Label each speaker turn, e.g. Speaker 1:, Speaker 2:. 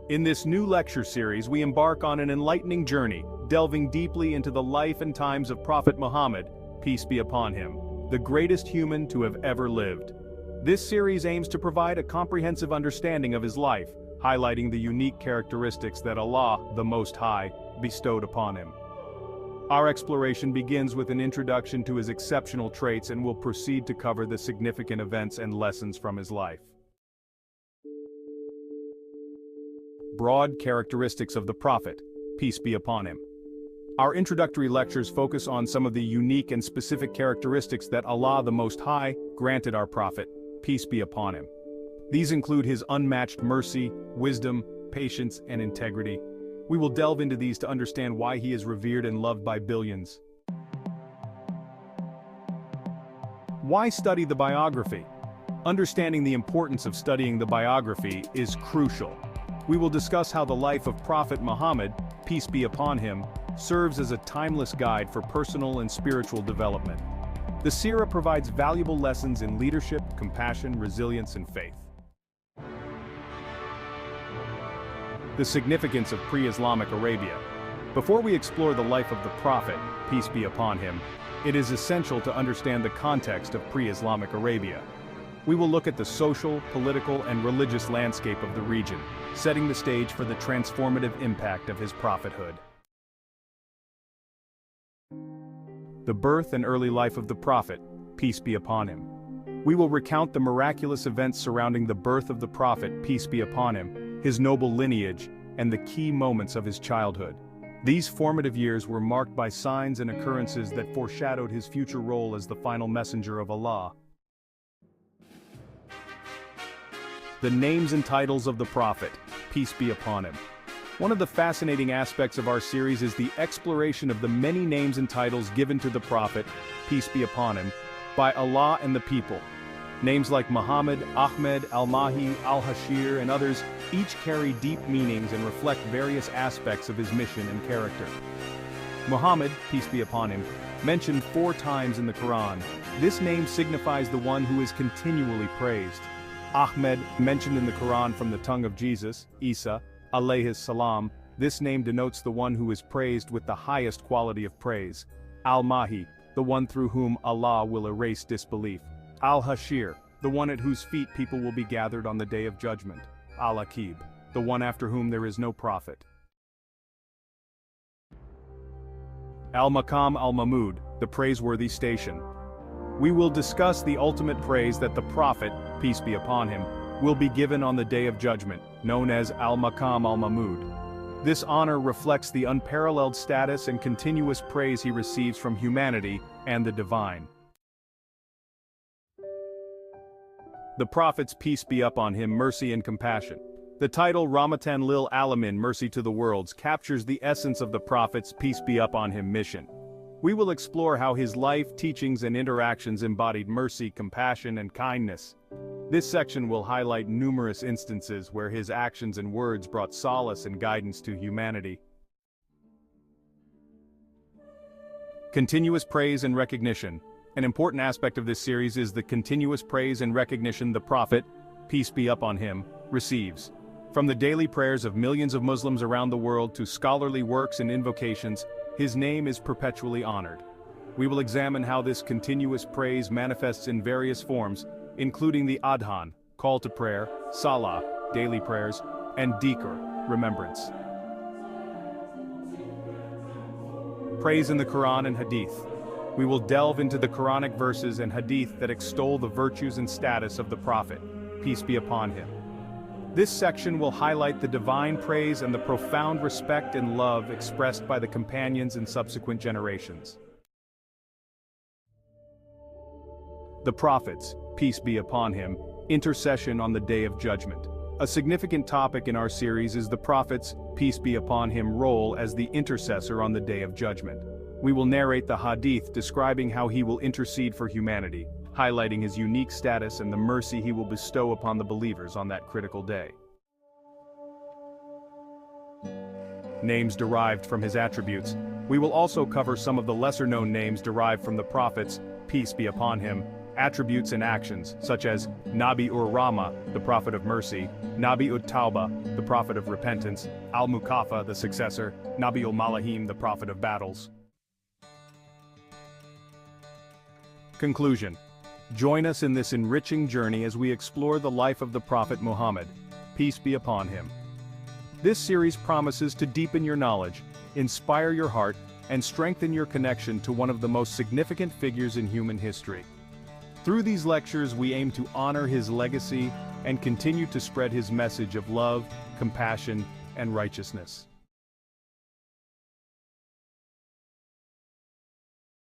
Speaker 1: In this new lecture series, we embark on an enlightening journey, delving deeply into the life and times of Prophet Muhammad, peace be upon him, the greatest human to have ever lived. This series aims to provide a comprehensive understanding of his life, highlighting the unique characteristics that Allah, the Most High, bestowed upon him. Our exploration begins with an introduction to his exceptional traits and will proceed to cover the significant events and lessons from his life. Broad characteristics of the Prophet, peace be upon him. Our introductory lectures focus on some of the unique and specific characteristics that Allah the Most High granted our Prophet, peace be upon him. These include his unmatched mercy, wisdom, patience, and integrity. We will delve into these to understand why he is revered and loved by billions. Why study the biography? Understanding the importance of studying the biography is crucial. We will discuss how the life of Prophet Muhammad, peace be upon him, serves as a timeless guide for personal and spiritual development. The Seerah provides valuable lessons in leadership, compassion, resilience, and faith. The significance of pre-Islamic Arabia. Before we explore the life of the Prophet, peace be upon him, it is essential to understand the context of pre-Islamic Arabia. We will look at the social, political, and religious landscape of the region, setting the stage for the transformative impact of his prophethood. The birth and early life of the Prophet, peace be upon him. We will recount the miraculous events surrounding the birth of the Prophet, peace be upon him, his noble lineage, and the key moments of his childhood. These formative years were marked by signs and occurrences that foreshadowed his future role as the final messenger of Allah. The names and titles of the Prophet, peace be upon him. One of the fascinating aspects of our series is the exploration of the many names and titles given to the Prophet, peace be upon him, by Allah and the people. Names like Muhammad, Ahmed, Al-Mahi, Al-Hashir, and others each carry deep meanings and reflect various aspects of his mission and character. Muhammad, peace be upon him, mentioned 4 times in the Quran. This name signifies the one who is continually praised. Ahmed, mentioned in the Quran from the tongue of Jesus, Isa, alayhis salam, this name denotes the one who is praised with the highest quality of praise. Al-Mahi, the one through whom Allah will erase disbelief. Al-Hashir, the one at whose feet people will be gathered on the day of judgment. Al-Aqib, the one after whom there is no prophet. Al-Maqam al-Mahmud, the praiseworthy station. We will discuss the ultimate praise that the Prophet, peace be upon him, will be given on the day of judgment, known as Al-Maqam al-Mahmud. This honor reflects the unparalleled status and continuous praise he receives from humanity and the divine. The Prophet's peace be upon him, mercy and compassion. The title Rahmatan lil Alamin, mercy to the worlds, captures the essence of the Prophet's peace be upon him mission. We will explore how his life, teachings, and interactions embodied mercy, compassion, and kindness. This section will highlight numerous instances where his actions and words brought solace and guidance to humanity. Continuous praise and recognition. An important aspect of this series is the continuous praise and recognition the Prophet, peace be upon him, receives. From the daily prayers of millions of Muslims around the world to scholarly works and invocations, his name is perpetually honored. We will examine how this continuous praise manifests in various forms, including the adhan, call to prayer, salah, daily prayers, and dhikr, remembrance. Praise in the Quran and Hadith. We will delve into the Quranic verses and Hadith that extol the virtues and status of the Prophet, peace be upon him. This section will highlight the divine praise and the profound respect and love expressed by the companions in subsequent generations. The Prophet's, peace be upon him, intercession on the Day of Judgment. A significant topic in our series is the Prophet's, peace be upon him, role as the intercessor on the Day of Judgment. We will narrate the Hadith describing how he will intercede for humanity, highlighting his unique status and the mercy he will bestow upon the believers on that critical day. Names derived from his attributes. We will also cover some of the lesser-known names derived from the Prophet's, peace be upon him, attributes and actions, such as Nabi-ur-Rahma, the prophet of mercy, Nabi-ut-Tawbah, the prophet of repentance, al-Mukafa, the successor, Nabi-ul-Malahim, the prophet of battles. Conclusion. Join us in this enriching journey as we explore the life of the Prophet Muhammad, peace be upon him. This series promises to deepen your knowledge, inspire your heart, and strengthen your connection to one of the most significant figures in human history. Through these lectures, we aim to honor his legacy and continue to spread his message of love, compassion, and righteousness.